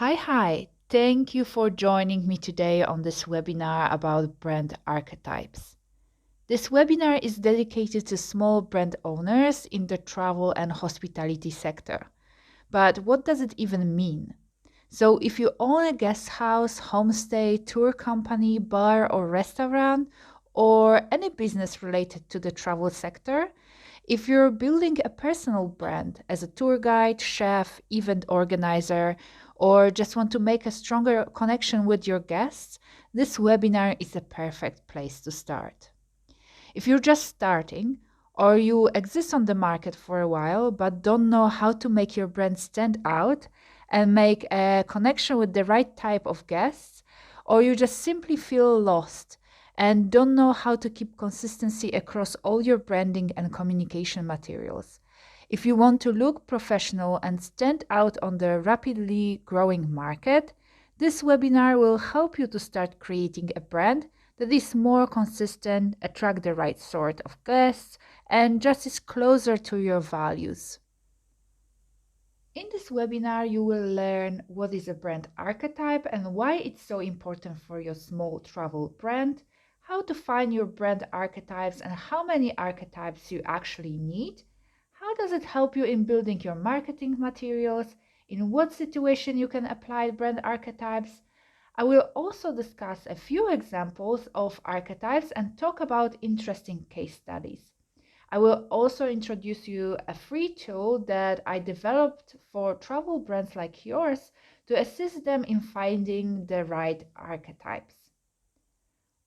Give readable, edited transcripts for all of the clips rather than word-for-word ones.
Hi. Thank you for joining me today on this webinar about brand archetypes. This webinar is dedicated to small brand owners in the travel and hospitality sector. But what does it even mean? So, if you own a guest house, homestay, tour company, bar, or restaurant, or any business related to the travel sector, if you're building a personal brand as a tour guide, chef, event organizer, or just want to make a stronger connection with your guests, this webinar is the perfect place to start. If you're just starting, or you exist on the market for a while but don't know how to make your brand stand out and make a connection with the right type of guests, or you just simply feel lost and don't know how to keep consistency across all your branding and communication materials. If you want to look professional and stand out on the rapidly growing market, this webinar will help you to start creating a brand that is more consistent, attract the right sort of guests, and just is closer to your values. In this webinar, you will learn what is a brand archetype and why it's so important for your small travel brand, how to find your brand archetypes and how many archetypes you actually need, how does it help you in building your marketing materials, in what situation you can apply brand archetypes. I will also discuss a few examples of archetypes and talk about interesting case studies. I will also introduce you a free tool that I developed for travel brands like yours to assist them in finding the right archetypes.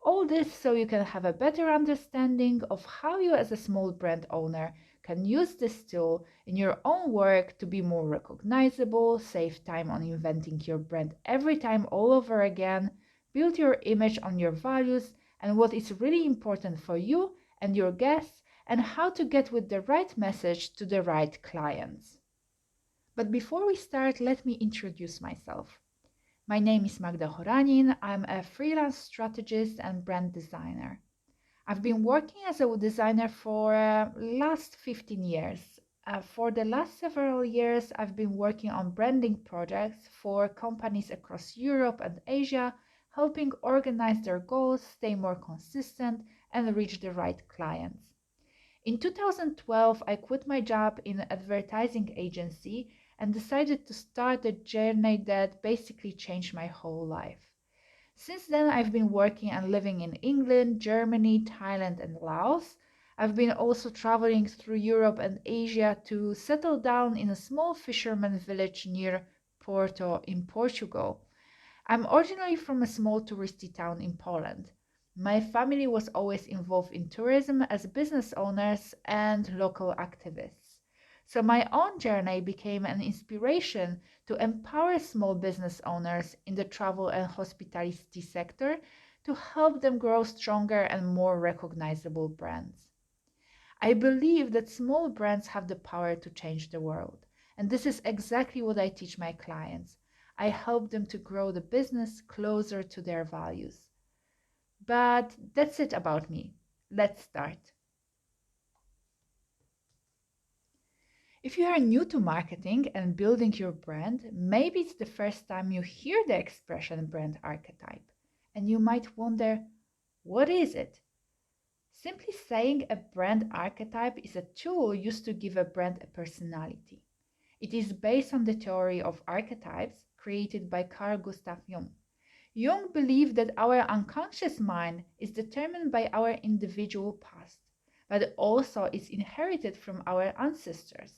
All this so you can have a better understanding of how you as a small brand owner can use this tool in your own work to be more recognizable, save time on inventing your brand every time all over again, build your image on your values and what is really important for you and your guests, and how to get with the right message to the right clients. But before we start, let me introduce myself. My name is Magda Horanin. I'm a freelance strategist and brand designer. I've been working as a designer for last 15 years. For the last several years, I've been working on branding projects for companies across Europe and Asia, helping organize their goals, stay more consistent, and reach the right clients. In 2012, I quit my job in an advertising agency and decided to start a journey that basically changed my whole life. Since then, I've been working and living in England, Germany, Thailand, and Laos. I've been also traveling through Europe and Asia to settle down in a small fisherman village near Porto in Portugal. I'm originally from a small touristy town in Poland. My family was always involved in tourism as business owners and local activists. So my own journey became an inspiration to empower small business owners in the travel and hospitality sector to help them grow stronger and more recognizable brands. I believe that small brands have the power to change the world, and this is exactly what I teach my clients. I help them to grow the business closer to their values. But that's it about me. Let's start. If you are new to marketing and building your brand, maybe it's the first time you hear the expression brand archetype, and you might wonder, what is it? Simply saying a brand archetype is a tool used to give a brand a personality. It is based on the theory of archetypes created by Carl Gustav Jung. Jung believed that our unconscious mind is determined by our individual past, but also is inherited from our ancestors.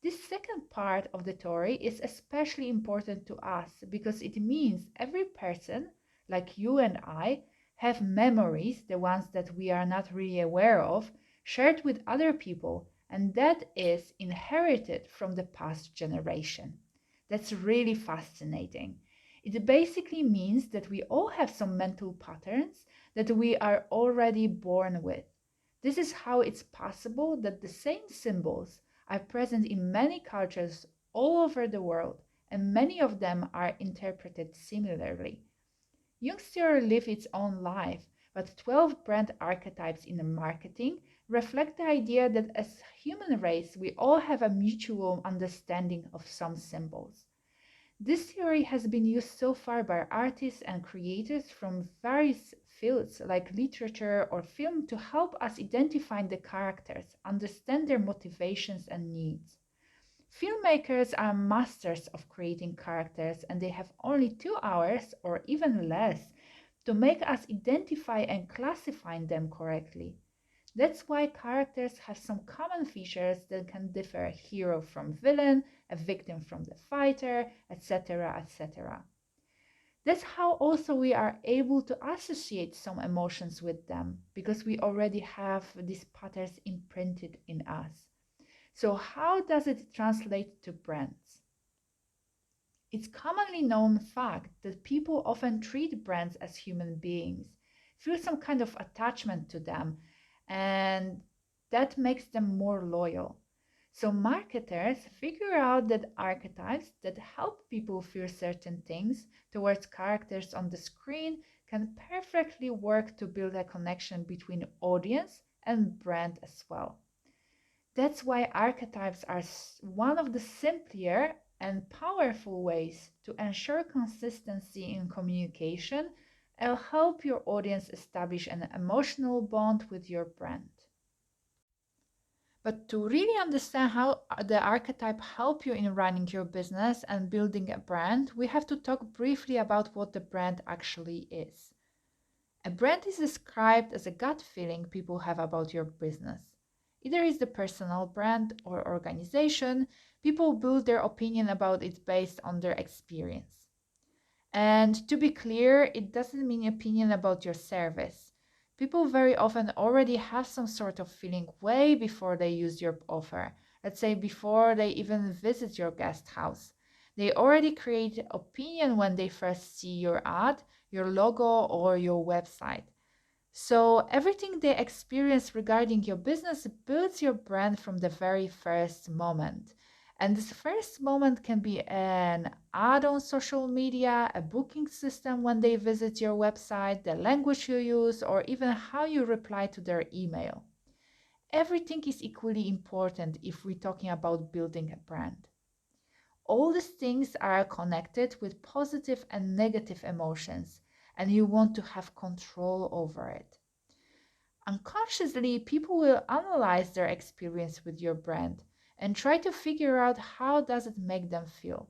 This second part of the theory is especially important to us because it means every person, like you and I, have memories, the ones that we are not really aware of, shared with other people, and that is inherited from the past generation. That's really fascinating. It basically means that we all have some mental patterns that we are already born with. This is how it's possible that the same symbols are present in many cultures all over the world, and many of them are interpreted similarly. Jung's theory lived its own life, but 12 brand archetypes in the marketing reflect the idea that as a human race, we all have a mutual understanding of some symbols. This theory has been used so far by artists and creators from various fields like literature or film to help us identify the characters, understand their motivations and needs. Filmmakers are masters of creating characters, and they have only 2 hours or even less to make us identify and classify them correctly. That's why characters have some common features that can differ: a hero from villain, a victim from the fighter, etc., etc. That's how also we are able to associate some emotions with them, because we already have these patterns imprinted in us. So how does it translate to brands? It's commonly known fact that people often treat brands as human beings, feel some kind of attachment to them, and that makes them more loyal. So marketers figure out that archetypes that help people feel certain things towards characters on the screen can perfectly work to build a connection between audience and brand as well. That's why archetypes are one of the simpler and powerful ways to ensure consistency in communication and help your audience establish an emotional bond with your brand. But to really understand how the archetype help you in running your business and building a brand, we have to talk briefly about what the brand actually is. A brand is described as a gut feeling people have about your business. Either it's the personal brand or organization, people build their opinion about it based on their experience. And to be clear, it doesn't mean opinion about your service. People very often already have some sort of feeling way before they use your offer. Let's say before they even visit your guest house. They already create opinion when they first see your ad, your logo, or your website. So everything they experience regarding your business builds your brand from the very first moment. And this first moment can be an ad on social media, a booking system when they visit your website, the language you use, or even how you reply to their email. Everything is equally important if we're talking about building a brand. All these things are connected with positive and negative emotions, and you want to have control over it. Unconsciously, people will analyze their experience with your brand and try to figure out how does it make them feel.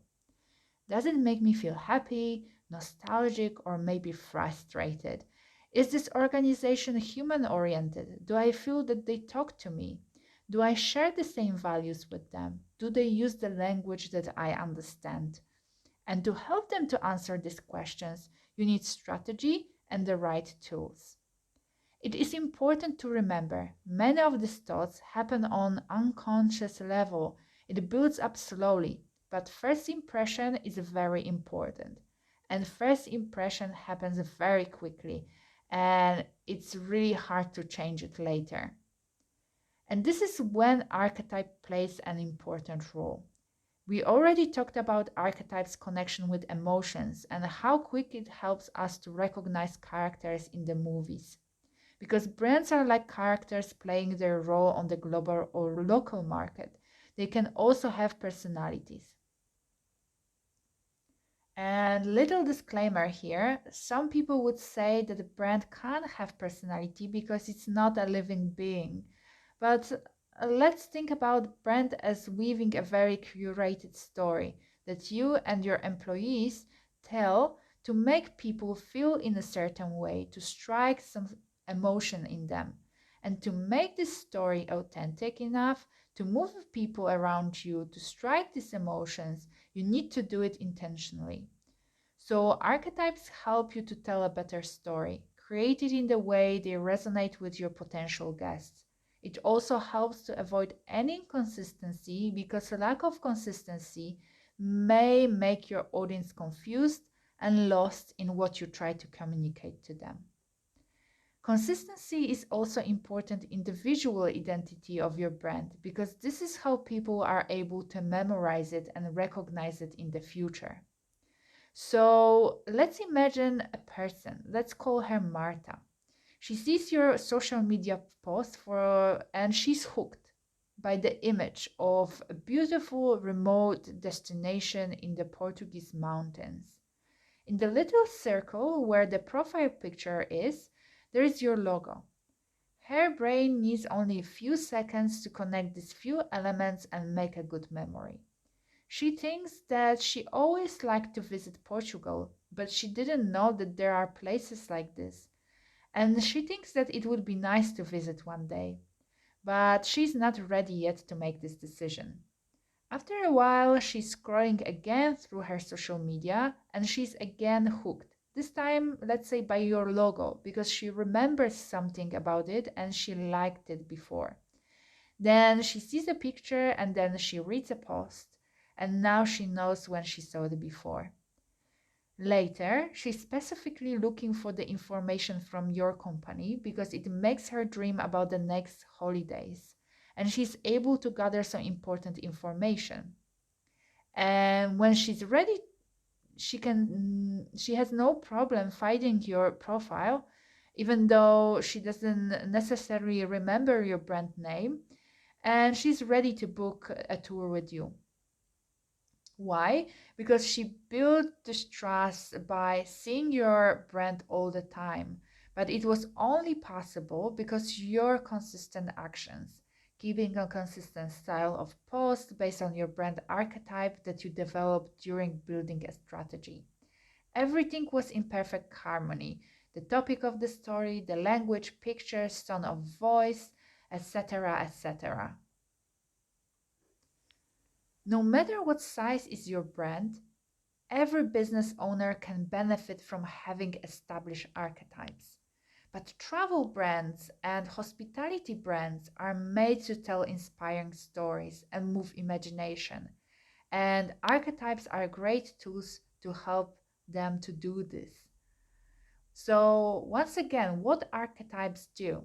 Does it make me feel happy, nostalgic, or maybe frustrated? Is this organization human oriented? Do I feel that they talk to me? Do I share the same values with them? Do they use the language that I understand? And to help them to answer these questions, you need strategy and the right tools. It is important to remember many of these thoughts happen on unconscious level. It builds up slowly, but first impression is very important. And first impression happens very quickly, and it's really hard to change it later. And this is when archetype plays an important role. We already talked about archetypes' connection with emotions and how quick it helps us to recognize characters in the movies. Because brands are like characters playing their role on the global or local market. They can also have personalities. And little disclaimer here, some people would say that a brand can't have personality because it's not a living being. But let's think about brand as weaving a very curated story that you and your employees tell to make people feel in a certain way, to strike some emotion in them, and to make this story authentic enough to move people around you to strike these emotions. You need to do it intentionally. So archetypes help you to tell a better story, create it in the way they resonate with your potential guests. It also helps to avoid any inconsistency, because a lack of consistency may make your audience confused and lost in what you try to communicate to them. Consistency is also important in the visual identity of your brand, because this is how people are able to memorize it and recognize it in the future. So let's imagine a person. Let's call her Marta. She sees your social media post and she's hooked. by the image of a beautiful remote destination in the Portuguese mountains. In the little circle where the profile picture is, there is your logo. Her brain needs only a few seconds to connect these few elements and make a good memory. She thinks that she always liked to visit Portugal, but she didn't know that there are places like this. And she thinks that it would be nice to visit one day, but she's not ready yet to make this decision. After a while, she's scrolling again through her social media and she's again hooked. This time, let's say by your logo, because she remembers something about it and she liked it before. Then she sees a picture and then she reads a post, and now she knows when she saw it before. Later, she's specifically looking for the information from your company because it makes her dream about the next holidays, and she's able to gather some important information. And when she's ready, she has no problem finding your profile, even though she doesn't necessarily remember your brand name, and she's ready to book a tour with you. Why? Because she built this trust by seeing your brand all the time. But it was only possible because your consistent actions, keeping a consistent style of post based on your brand archetype that you developed during building a strategy. Everything was in perfect harmony. The topic of the story, the language, pictures, tone of voice, etc., etc. No matter what size is your brand, every business owner can benefit from having established archetypes. But travel brands and hospitality brands are made to tell inspiring stories and move imagination. And archetypes are great tools to help them to do this. So, once again, what archetypes do?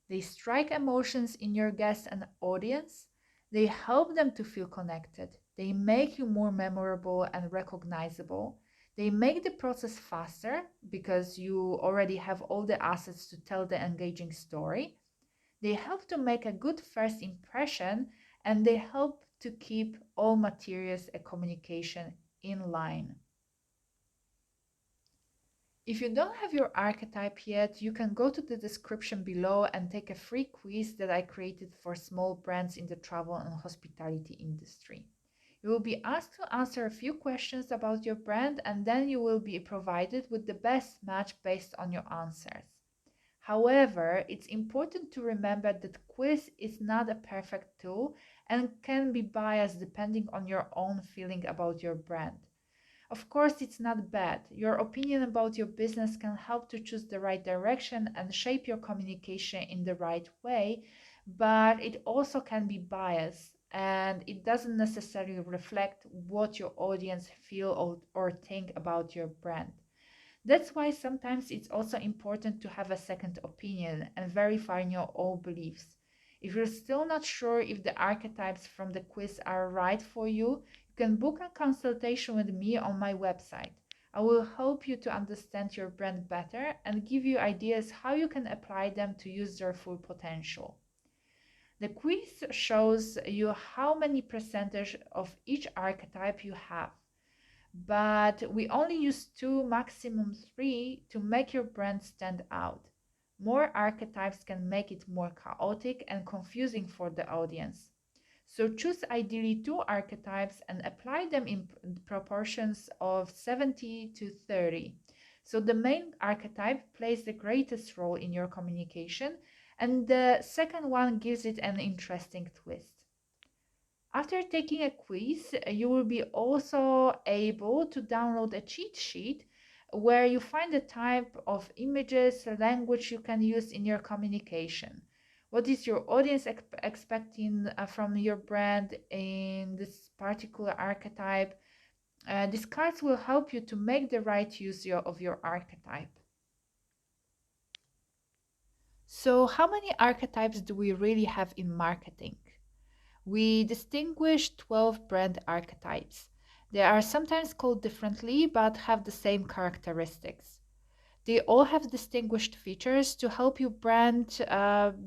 They strike emotions in your guests and audience. They help them to feel connected. They make you more memorable and recognizable. They make the process faster because you already have all the assets to tell the engaging story. They help to make a good first impression, and they help to keep all materials and communication in line. If you don't have your archetype yet, you can go to the description below and take a free quiz that I created for small brands in the travel and hospitality industry. You will be asked to answer a few questions about your brand, and then you will be provided with the best match based on your answers. However, it's important to remember that quiz is not a perfect tool and can be biased depending on your own feeling about your brand. Of course, it's not bad. Your opinion about your business can help to choose the right direction and shape your communication in the right way, but it also can be biased and it doesn't necessarily reflect what your audience feel or think about your brand. That's why sometimes it's also important to have a second opinion and verify your own beliefs. If you're still not sure if the archetypes from the quiz are right for you, you can book a consultation with me on my website. I will help you to understand your brand better and give you ideas how you can apply them to use their full potential. The quiz shows you how many percentage of each archetype you have, but we only use two, maximum three, to make your brand stand out. More archetypes can make it more chaotic and confusing for the audience. So choose ideally two archetypes and apply them in proportions of 70 to 30. So the main archetype plays the greatest role in your communication, and the second one gives it an interesting twist. After taking a quiz, you will be also able to download a cheat sheet where you find the type of images, language you can use in your communication. What is your audience expecting from your brand in this particular archetype? These cards will help you to make the right use of your archetype. So, how many archetypes do we really have in marketing? We distinguish 12 brand archetypes. They are sometimes called differently but have the same characteristics. They all have distinguished features to help your brand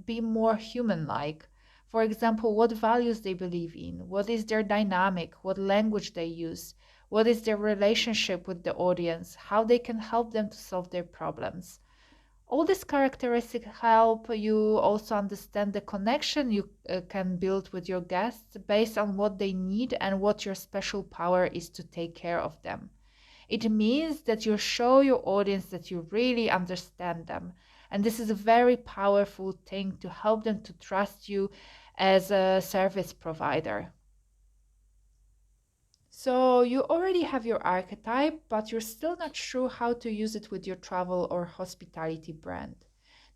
be more human like. For example, what values they believe in, what is their dynamic, what language they use, what is their relationship with the audience, how they can help them to solve their problems. All these characteristics help you also understand the connection you can build with your guests based on what they need and what your special power is to take care of them. It means that you show your audience that you really understand them. And this is a very powerful thing to help them to trust you as a service provider. So you already have your archetype, but you're still not sure how to use it with your travel or hospitality brand.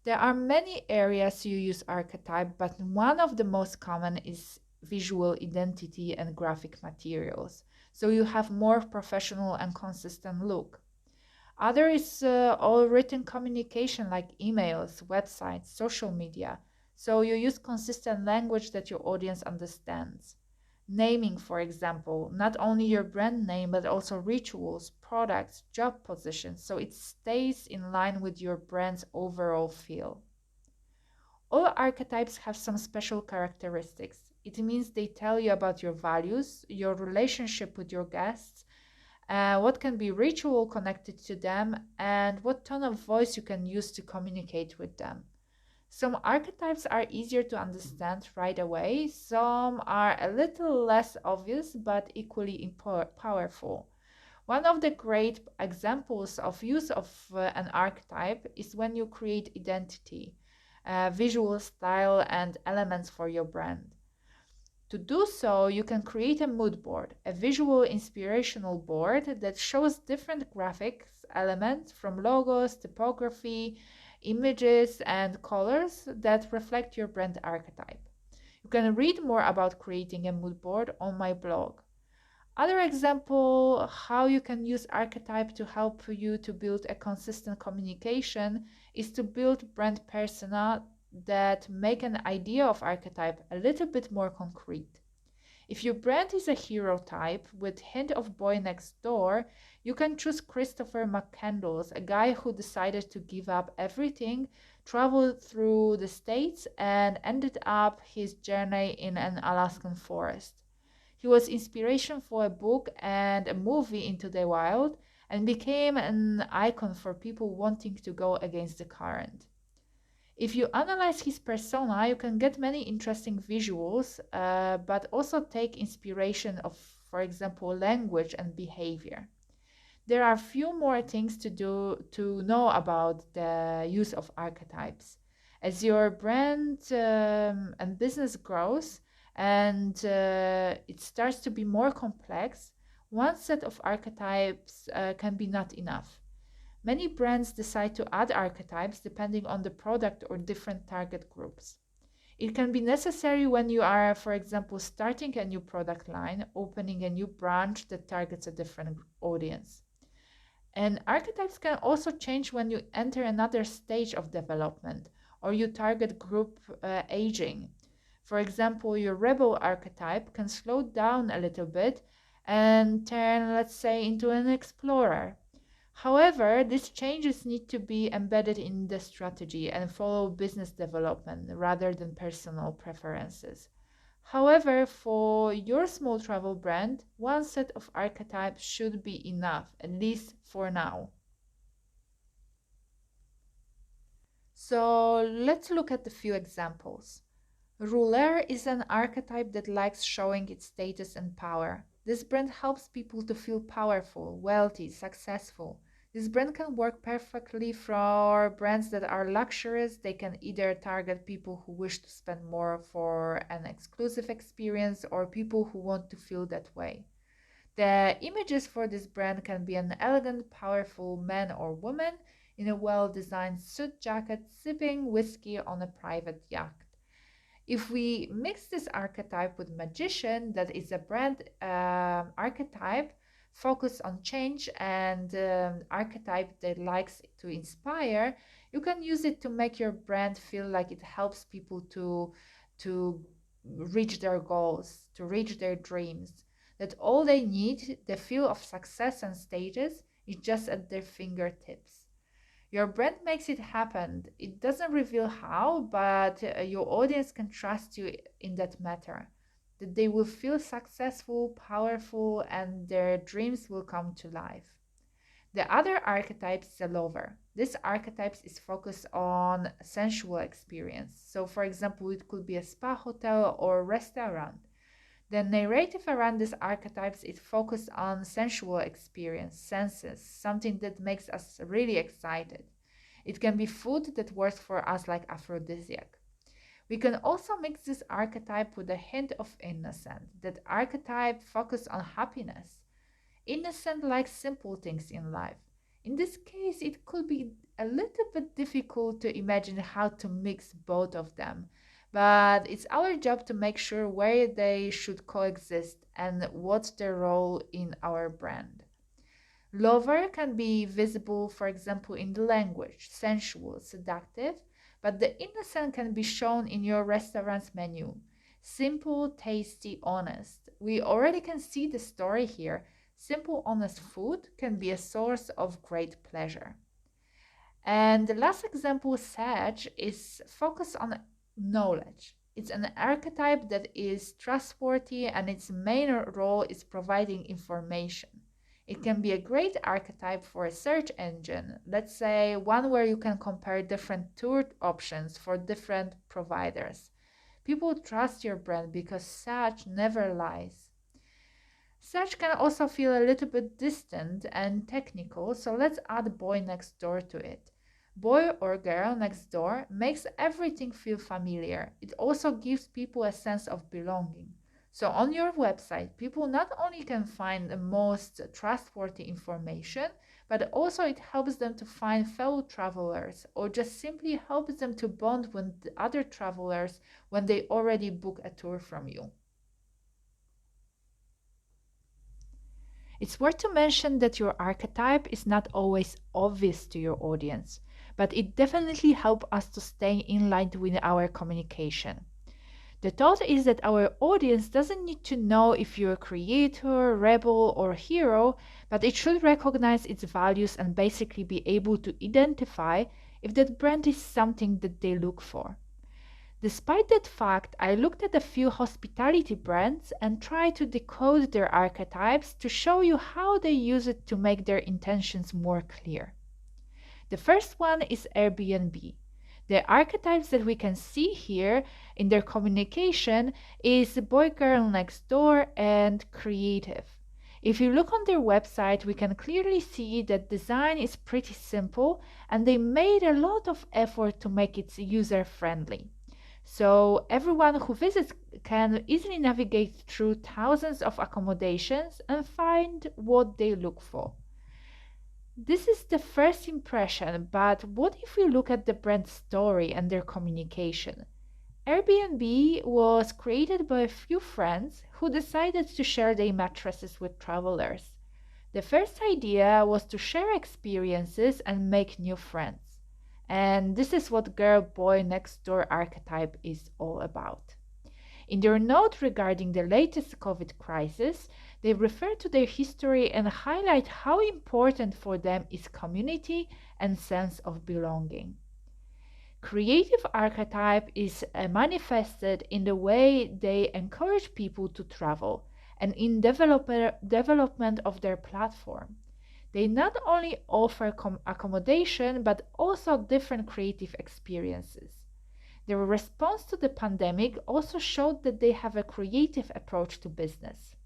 There are many areas you use archetype, but one of the most common is visual identity and graphic materials. So you have more professional and consistent look. Other is all written communication like emails, websites, social media. So you use consistent language that your audience understands. Naming, for example, not only your brand name, but also rituals, products, job positions, so it stays in line with your brand's overall feel. All archetypes have some special characteristics. It means they tell you about your values, your relationship with your guests, what can be ritual connected to them, and what tone of voice you can use to communicate with them. Some archetypes are easier to understand right away, some are a little less obvious but equally powerful. One of the great examples of use of an archetype is when you create identity, visual style, and elements for your brand. To do so, you can create a mood board, a visual inspirational board that shows different graphics elements from logos, typography, images, and colors that reflect your brand archetype. You can read more about creating a mood board on my blog. Other example how you can use archetype to help you to build a consistent communication is to build brand persona that make an idea of archetype a little bit more concrete. If your brand is a hero type with hint of boy next door, you can choose Christopher McCandless, a guy who decided to give up everything, traveled through the states, and ended up his journey in an Alaskan forest. He was inspiration for a book and a movie Into the Wild and became an icon for people wanting to go against the current. If you analyze his persona, you can get many interesting visuals, but also take inspiration of, for example, language and behavior. There are few more things to know about the use of archetypes. As your brand and business grows and it starts to be more complex, one set of archetypes can be not enough. Many brands decide to add archetypes depending on the product or different target groups. It can be necessary when you are, for example, starting a new product line, opening a new branch that targets a different audience. And archetypes can also change when you enter another stage of development or you target group aging. For example, your rebel archetype can slow down a little bit and turn, let's say, into an explorer. However, these changes need to be embedded in the strategy and follow business development rather than personal preferences. However, for your small travel brand, one set of archetypes should be enough, at least for now. So let's look at a few examples. Ruler is an archetype that likes showing its status and power. This brand helps people to feel powerful, wealthy, successful. This brand can work perfectly for brands that are luxurious. They can either target people who wish to spend more for an exclusive experience or people who want to feel that way. The images for this brand can be an elegant, powerful man or woman in a well-designed suit jacket sipping whiskey on a private yacht. If we mix this archetype with magician, that is a brand archetype focused on change and archetype that likes to inspire, you can use it to make your brand feel like it helps people to reach their goals, to reach their dreams. That all they need, the feel of success and status, is just at their fingertips. Your brand makes it happen. It doesn't reveal how, but your audience can trust you in that matter. That they will feel successful, powerful, and their dreams will come to life. The other archetype is the lover. This archetype is focused on sensual experience. So, for example, it could be a spa hotel or restaurant. The narrative around these archetypes is focused on sensual experience, senses, something that makes us really excited. It can be food that works for us like aphrodisiac. We can also mix this archetype with a hint of innocent. That archetype focuses on happiness. Innocent like simple things in life. In this case, it could be a little bit difficult to imagine how to mix both of them, but it's our job to make sure where they should coexist and what's their role in our brand. Lover can be visible, for example, in the language, sensual, seductive, but the innocent can be shown in your restaurant's menu. Simple, tasty, honest. We already can see the story here. Simple, honest food can be a source of great pleasure. And the last example, Sage, is focused on knowledge. It's an archetype that is trustworthy and its main role is providing information. It can be a great archetype for a search engine, let's say one where you can compare different tour options for different providers. People trust your brand because Sage never lies. Search can also feel a little bit distant and technical, so let's add boy next door to it. Boy or girl next door makes everything feel familiar. It also gives people a sense of belonging. So on your website, people not only can find the most trustworthy information, but also it helps them to find fellow travelers or just simply helps them to bond with the other travelers when they already book a tour from you. It's worth to mention that your archetype is not always obvious to your audience, but it definitely helps us to stay in line with our communication. The thought is that our audience doesn't need to know if you're a creator, rebel, or hero, but it should recognize its values and basically be able to identify if that brand is something that they look for. Despite that fact, I looked at a few hospitality brands and tried to decode their archetypes to show you how they use it to make their intentions more clear. The first one is Airbnb. The archetypes that we can see here in their communication is boy girl next door and creative. If you look on their website, we can clearly see that design is pretty simple and they made a lot of effort to make it user friendly. So everyone who visits can easily navigate through thousands of accommodations and find what they look for. This is the first impression, but what if we look at the brand story and their communication? Airbnb was created by a few friends who decided to share their mattresses with travelers. The first idea was to share experiences and make new friends. And this is what girl boy next door archetype is all about. In their note regarding the latest COVID crisis, they refer to their history and highlight how important for them is community and sense of belonging. Creative archetype is manifested in the way they encourage people to travel and in development of their platform. They not only offer accommodation but also different creative experiences. Their response to the pandemic also showed that they have a creative approach to business.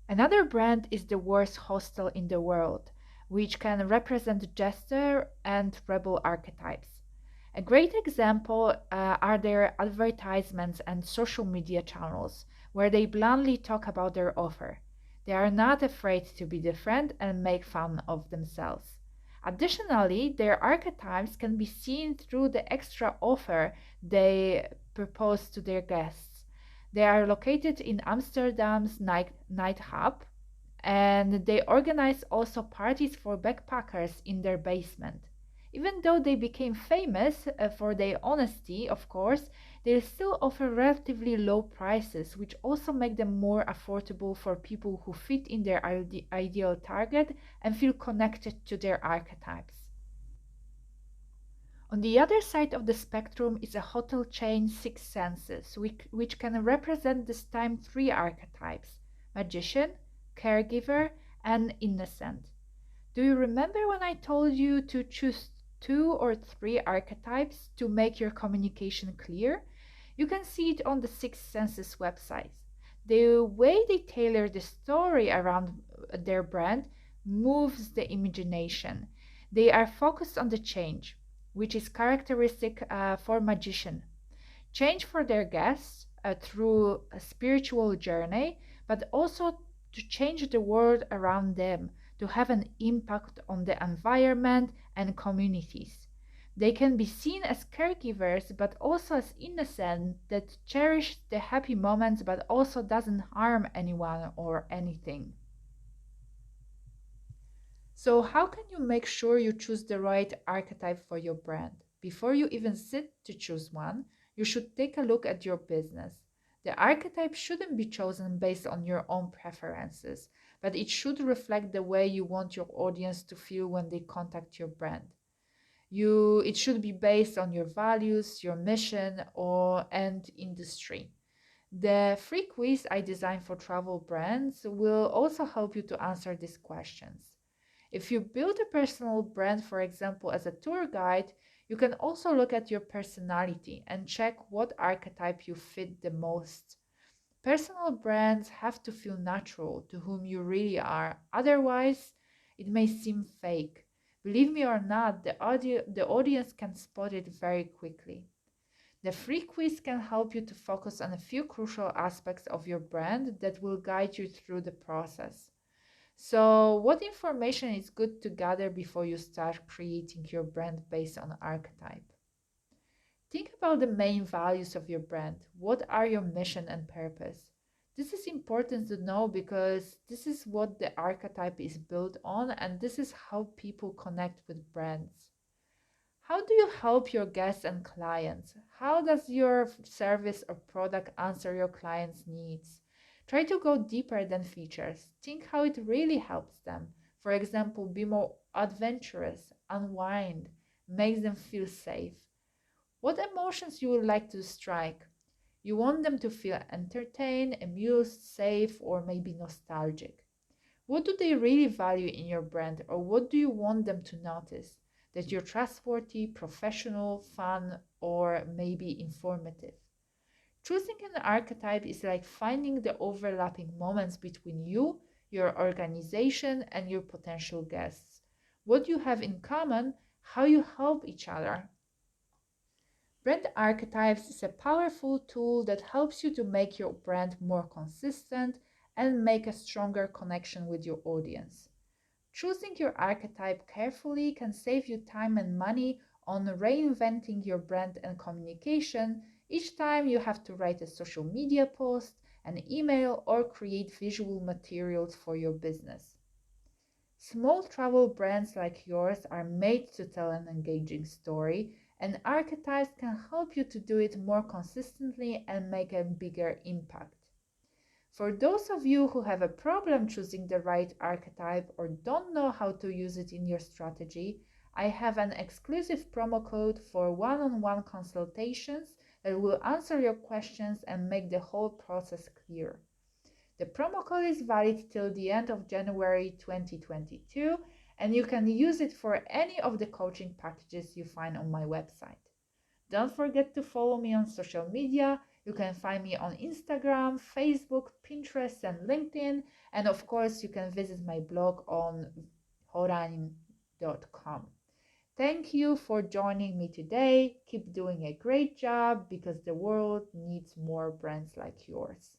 Another brand is the worst hostel in the world, which can represent jester and rebel archetypes. A great example are their advertisements and social media channels, where they bluntly talk about their offer. They are not afraid to be different and make fun of themselves. Additionally, their archetypes can be seen through the extra offer they propose to their guests. They are located in Amsterdam's night hub, and they organize also parties for backpackers in their basement. Even though they became famous for their honesty, of course, they still offer relatively low prices, which also make them more affordable for people who fit in their ideal target and feel connected to their archetypes. On the other side of the spectrum is a hotel chain Six Senses, which can represent this time three archetypes: magician, caregiver, and innocent. Do you remember when I told you to choose two or three archetypes to make your communication clear? You can see it on the Six Senses website. The way they tailor the story around their brand moves the imagination. They are focused on the change, which is characteristic for magician. Change for their guests through a spiritual journey, but also to change the world around them, to have an impact on the environment and communities. They can be seen as caregivers, but also as innocent that cherish the happy moments, but also doesn't harm anyone or anything. So, how can you make sure you choose the right archetype for your brand? Before you even sit to choose one, you should take a look at your business. The archetype shouldn't be chosen based on your own preferences, but it should reflect the way you want your audience to feel when they contact your brand. It should be based on your values, your mission, or and industry. The free quiz I designed for travel brands will also help you to answer these questions. If you build a personal brand, for example, as a tour guide, you can also look at your personality and check what archetype you fit the most. Personal brands have to feel natural to whom you really are, otherwise, it may seem fake. Believe me or not, the audience can spot it very quickly. The free quiz can help you to focus on a few crucial aspects of your brand that will guide you through the process. So, what information is good to gather before you start creating your brand based on archetype? Think about the main values of your brand. What are your mission and purpose? This is important to know because this is what the archetype is built on, and this is how people connect with brands. How do you help your guests and clients? How does your service or product answer your clients' needs? Try to go deeper than features. Think how it really helps them. For example, be more adventurous, unwind, makes them feel safe. What emotions you would like to strike? You want them to feel entertained, amused, safe, or maybe nostalgic. What do they really value in your brand, or what do you want them to notice? That you're trustworthy, professional, fun, or maybe informative. Choosing an archetype is like finding the overlapping moments between you, your organization, and your potential guests. What you have in common, how you help each other. Brand archetypes is a powerful tool that helps you to make your brand more consistent and make a stronger connection with your audience. Choosing your archetype carefully can save you time and money on reinventing your brand and communication each time you have to write a social media post, an email, or create visual materials for your business. Small travel brands like yours are made to tell an engaging story, and archetypes can help you to do it more consistently and make a bigger impact. For those of you who have a problem choosing the right archetype or don't know how to use it in your strategy, I have an exclusive promo code for one-on-one consultations that will answer your questions and make the whole process clear. The promo code is valid till the end of January 2022, and you can use it for any of the coaching packages you find on my website. Don't forget to follow me on social media. You can find me on Instagram, Facebook, Pinterest, and LinkedIn. And of course, you can visit my blog on horanim.com. Thank you for joining me today. Keep doing a great job because the world needs more brands like yours.